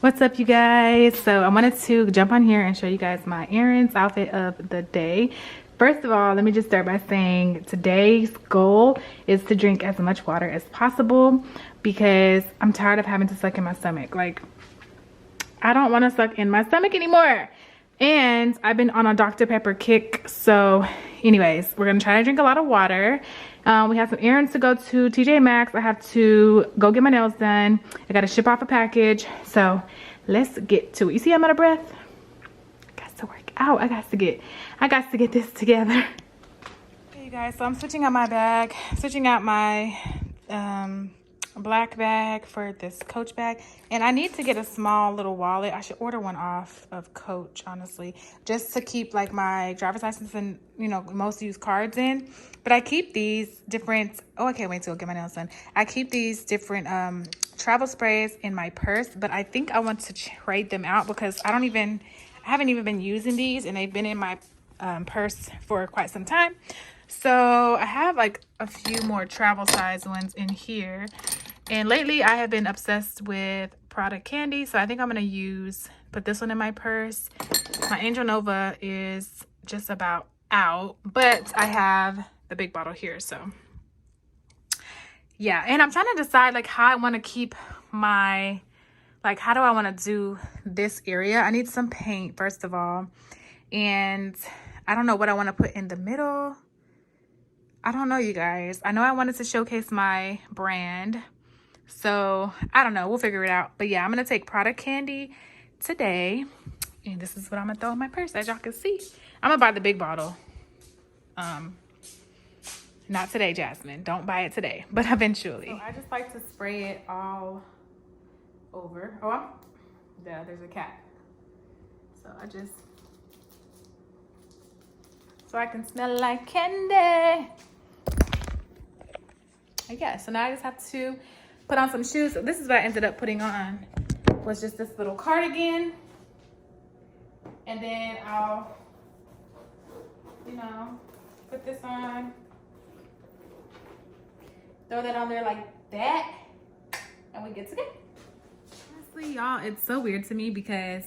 What's up, you guys? So I wanted to jump on here and show you guys my errands outfit of the day. First of all, let me just start by saying today's goal is to drink as much water as possible because I'm tired of having to suck in my stomach. Like, I don't want to suck in my stomach anymore. And I've been on a Dr. Pepper kick. So anyways, we're gonna try to drink a lot of water. We have some errands to go to TJ Maxx. I have to go get my nails done. I gotta ship off a package. So let's get to it. You see I'm out of breath? I got to work out. I got to get this together. Okay, you guys, so I'm switching out my bag, switching out my black bag for this Coach bag, and I need to get a small little wallet. I should order one off of Coach, honestly, just to keep like my driver's license and, you know, most used cards in. But I keep these different, oh, I can't wait to go get my nails done. I keep these different travel sprays in my purse, but I think I want to trade them out because I haven't even been using these, and they've been in my purse for quite some time. So I have like a few more travel size ones in here. And lately I have been obsessed with product candy. So I think I'm going to put this one in my purse. My Angel Nova is just about out, but I have the big bottle here. So yeah, and I'm trying to decide like how I want to keep my, like how do I want to do this area? I need some paint first of all. And I don't know what I want to put in the middle. I don't know, you guys. I know I wanted to showcase my brand. So I don't know, we'll figure it out. But yeah, I'm gonna take product candy today, and this is what I'm gonna throw in my purse. As y'all can see, I'm gonna buy the big bottle. Not today, Jasmine, don't buy it today, but eventually. So I just like to spray it all over. Oh, there's a cap. So so I can smell like candy. Yeah, so now I just have to put on some shoes. So this is what I ended up putting on, was just this little cardigan. And then I'll, you know, put this on. Throw that on there like that. And we get to go. Honestly, y'all, it's so weird to me because,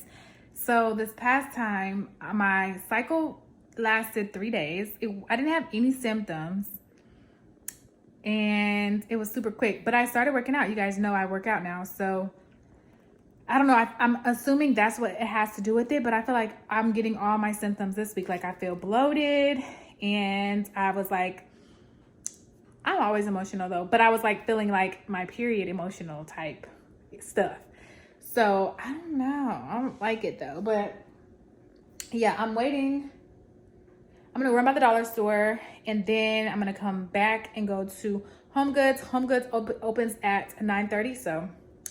so this past time, my cycle lasted 3 days. I didn't have any symptoms. And it was super quick, but I started working out. You guys know I work out now, so I don't know. I'm assuming that's what it has to do with it, but I feel like I'm getting all my symptoms this week. Like I feel bloated, and I was like, I'm always emotional though, but I was like feeling like my period emotional type stuff. So I don't know. I don't like it though, but yeah, I'm waiting. I'm gonna run by the dollar store, and then I'm gonna come back and go to Home Goods. Home Goods opens at 9:30, so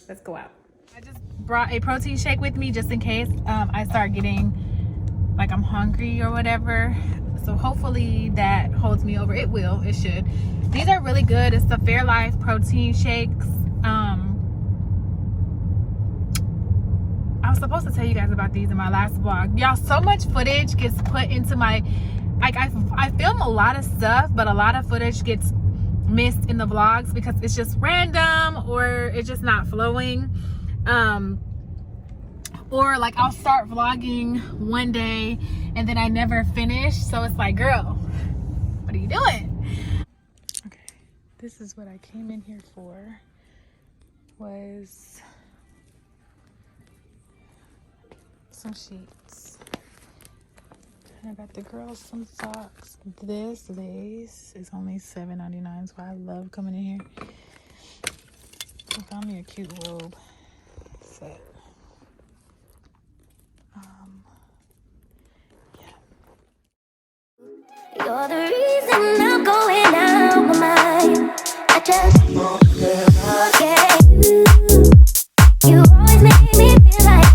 let's go out. I just brought a protein shake with me just in case I start getting like I'm hungry or whatever. So hopefully that holds me over. It will, it should. These are really good. It's the Fairlife protein shakes. I was supposed to tell you guys about these in my last vlog. Y'all, so much footage gets put into my, like I film a lot of stuff, but a lot of footage gets missed in the vlogs because it's just random or it's just not flowing. Or like I'll start vlogging one day and then I never finish. So it's like, girl, what are you doing? Okay, this is what I came in here for. Was some sheets. I got the girls some socks. This lace is only $7.99, so I love coming in here. I found me a cute robe set. Yeah. You're the reason I'm going out my mind. I just forget you. You always make me feel like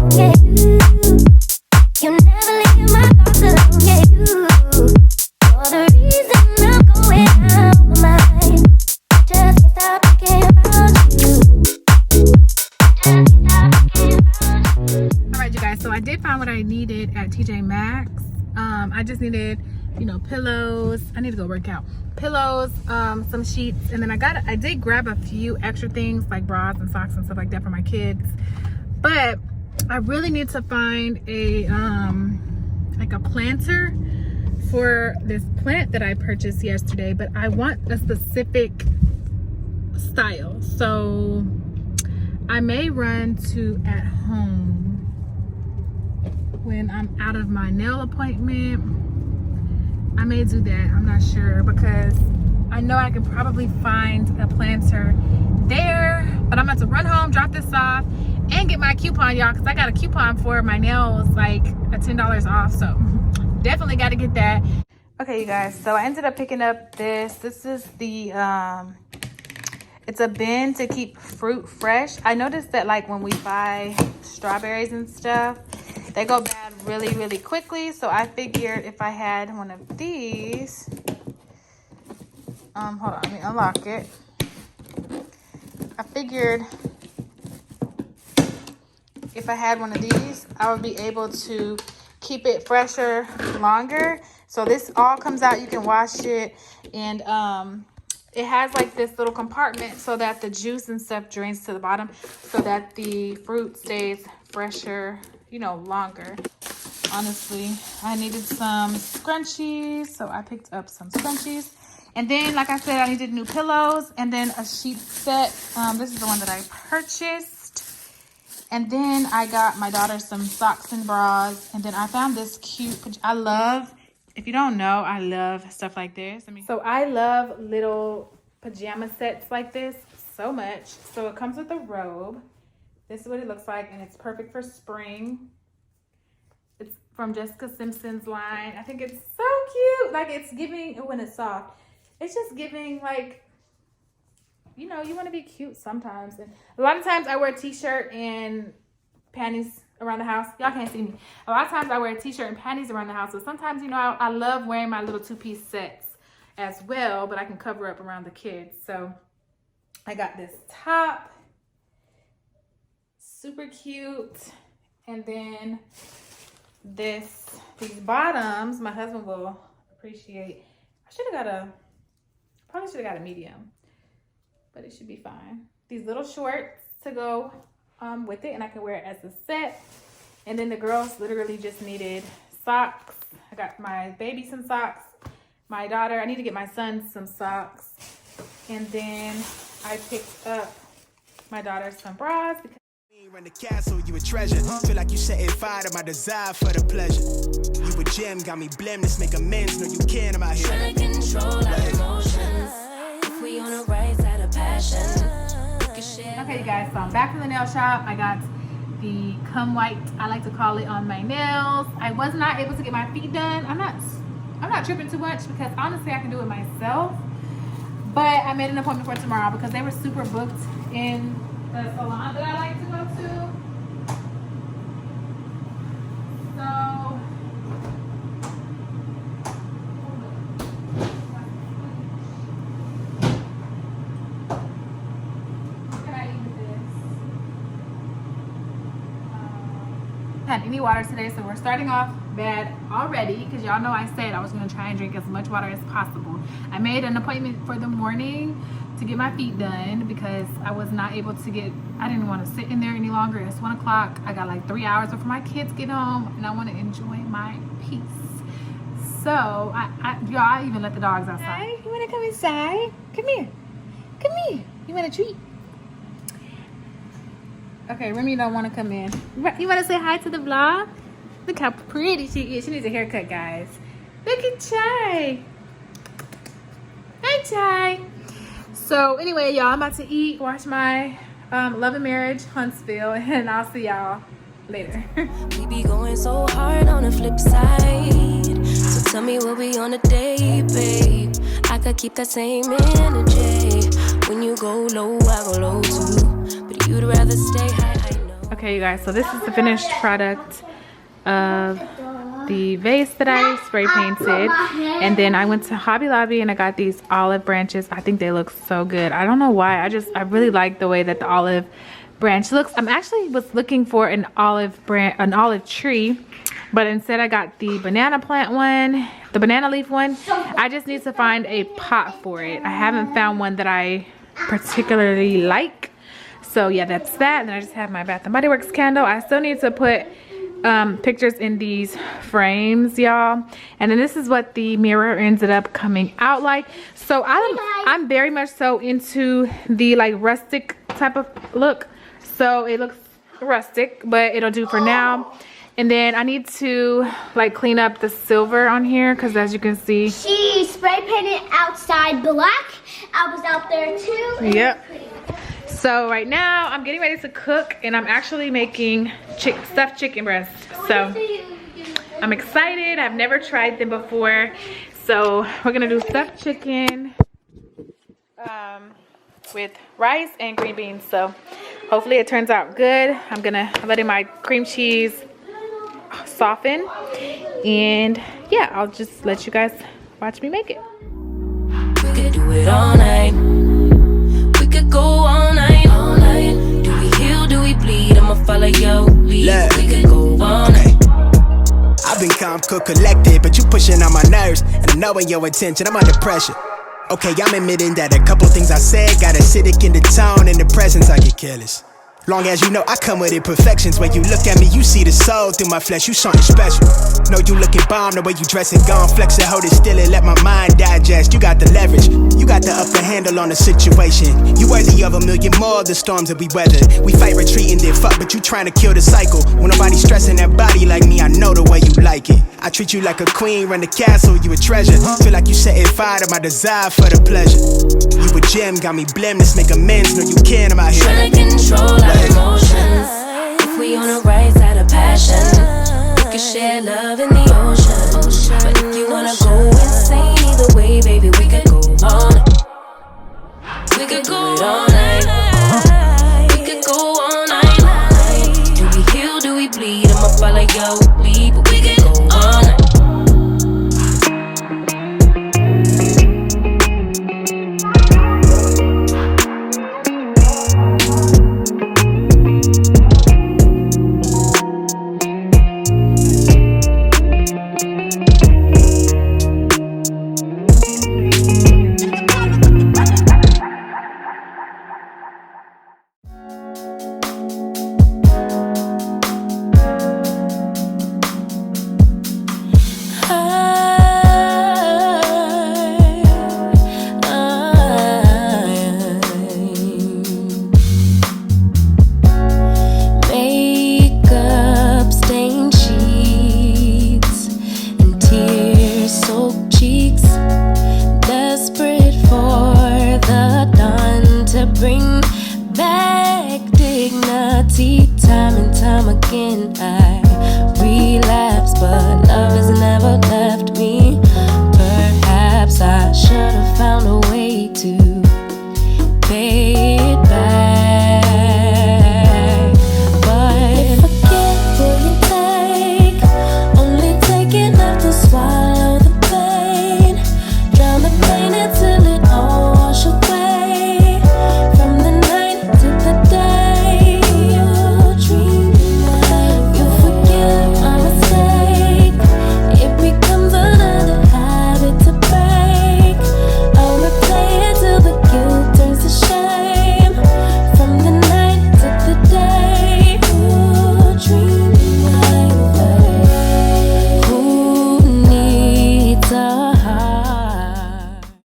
you never leave my thoughts alone. Yeah, you're the reason I'm going out my mind. I just can't stop thinking about you. All right, you guys. So I did find what I needed at TJ Maxx. I just needed, you know, pillows. I need to go work out. Pillows, some sheets, and then I did grab a few extra things like bras and socks and stuff like that for my kids. But I really need to find a like a planter for this plant that I purchased yesterday, but I want a specific style, so I may run to At Home when I'm out of my nail appointment. I may do that, I'm not sure, because I know I can probably find a planter there, but I'm about to run home, drop this off, and get my coupon, y'all, because I got a coupon for my nails, like a $10 off, so definitely got to get that. Okay, you guys, so I ended up picking up this is the it's a bin to keep fruit fresh. I noticed that like when we buy strawberries and stuff, they go bad really, really quickly, so I figured if I had one of these, hold on, let me unlock it. I figured if I had one of these, I would be able to keep it fresher longer. So this all comes out, you can wash it, and it has like this little compartment so that the juice and stuff drains to the bottom, so that the fruit stays fresher, you know, longer. Honestly, I needed some scrunchies, so I picked up some scrunchies. And then, like I said, I needed new pillows and then a sheet set. This is the one that I purchased. And then I got my daughter some socks and bras. And then I found this cute, I love, if you don't know, I love stuff like this. So I love little pajama sets like this so much. So it comes with a robe. This is what it looks like, and it's perfect for spring. It's from Jessica Simpson's line. I think it's so cute. Like, it's giving, when it's soft, it's just giving, like, you know, you want to be cute sometimes. And a lot of times I wear a t-shirt and panties around the house. Y'all can't see me. A lot of times I wear a t-shirt and panties around the house. But sometimes, you know, I love wearing my little two-piece sets as well, but I can cover up around the kids. So I got this top, super cute. And then these bottoms, my husband will appreciate. Probably should have got a medium, but it should be fine. These little shorts to go with it, and I can wear it as a set. And then the girls literally just needed socks. I got my baby some socks. My daughter, I need to get my son some socks. And then I picked up my daughter some bras because run the castle, you a treasure. Feel like you setting fire to my desire for the pleasure. You a gem, got me blameless, make amends. No, you can't, I'm out here. Trying to control our emotions. If we on the right side of passion. Okay, you guys, so I'm back from the nail shop. I got the Come White, I like to call it, on my nails. I was not able to get my feet done. I'm not tripping too much because honestly I can do it myself. But I made an appointment for tomorrow because they were super booked in the salon that I like to go to. So what can I eat with this? Had any water today, so we're starting off bad already because y'all know I said I was going to try and drink as much water as possible. I made an appointment for the morning to get my feet done because I was not able to I didn't want to sit in there any longer. It's 1 o'clock. I got like 3 hours before my kids get home and I want to enjoy my peace. So I even let the dogs outside. Hi, you want to come inside? Come here. Come here. You want a treat? Okay, Remy don't want to come in. You want to say hi to the vlog? Look how pretty she is. She needs a haircut, guys. Look at Chai. Hi, Chai. So anyway, y'all, I'm about to eat, watch my Love and Marriage Huntsville, and I'll see y'all later. We be going so hard on the flip side. So tell me what we on a day, babe. I could keep that same energy. When you go low, I go low too. But you'd rather stay high, I know. Okay, you guys, so this is the finished product of the vase that I spray painted. And then I went to Hobby Lobby and I got these olive branches. I think they look so good. I don't know why. I really like the way that the olive branch looks. I'm actually was looking for an olive tree, but instead I got the banana plant one, the banana leaf one. I just need to find a pot for it. I haven't found one that I particularly like. So yeah, that's that. And then I just have my Bath and Body Works candle. I still need to put pictures in these frames, y'all. And then this is what the mirror ended up coming out like. So I'm very much so into the like rustic type of look. So it looks rustic, but it'll do for now. And then I need to like clean up the silver on here because as you can see, she spray painted outside black. I was out there too. Yep. So right now I'm getting ready to cook, and I'm actually making stuffed chicken breast. So I'm excited. I've never tried them before. So we're gonna do stuffed chicken with rice and green beans. So hopefully it turns out good. I'm letting my cream cheese soften, and yeah, I'll just let you guys watch me make it. We could do it all night. We could go all night, all night. Do we heal, do we bleed? I'ma follow your lead. We could go all night. I've been calm, cool, collected, but you pushing on my nerves, and I'm knowing your intention, I'm under pressure. Okay, I'm admitting that a couple things I said got acidic in the tone, in the presence I get careless. Long as you know I come with imperfections. When you look at me, you see the soul through my flesh. You something special. Know you looking bomb, the way you dress it, gone flex it, hold it still and let my mind digest. You got the leverage, you got the upper handle on the situation. You worthy of a million more of the storms that we weather. We fight retreating, then fuck, but you trying to kill the cycle. When nobody's stressing that body like me, I know the way you like it. I treat you like a queen, run the castle, you a treasure. Feel like you setting fire to my desire for the pleasure. You a gem, got me blem, let's make amends. No, you can, I'm out here trying to control our emotions. If we on the right side of passion, we can share love in the ocean. But if you wanna go insane either way, baby, we could go all night. We could go all night. We could go all night. Do we heal, do we bleed? I'ma follow your lead, but we could go all night. Bring back dignity time and time again.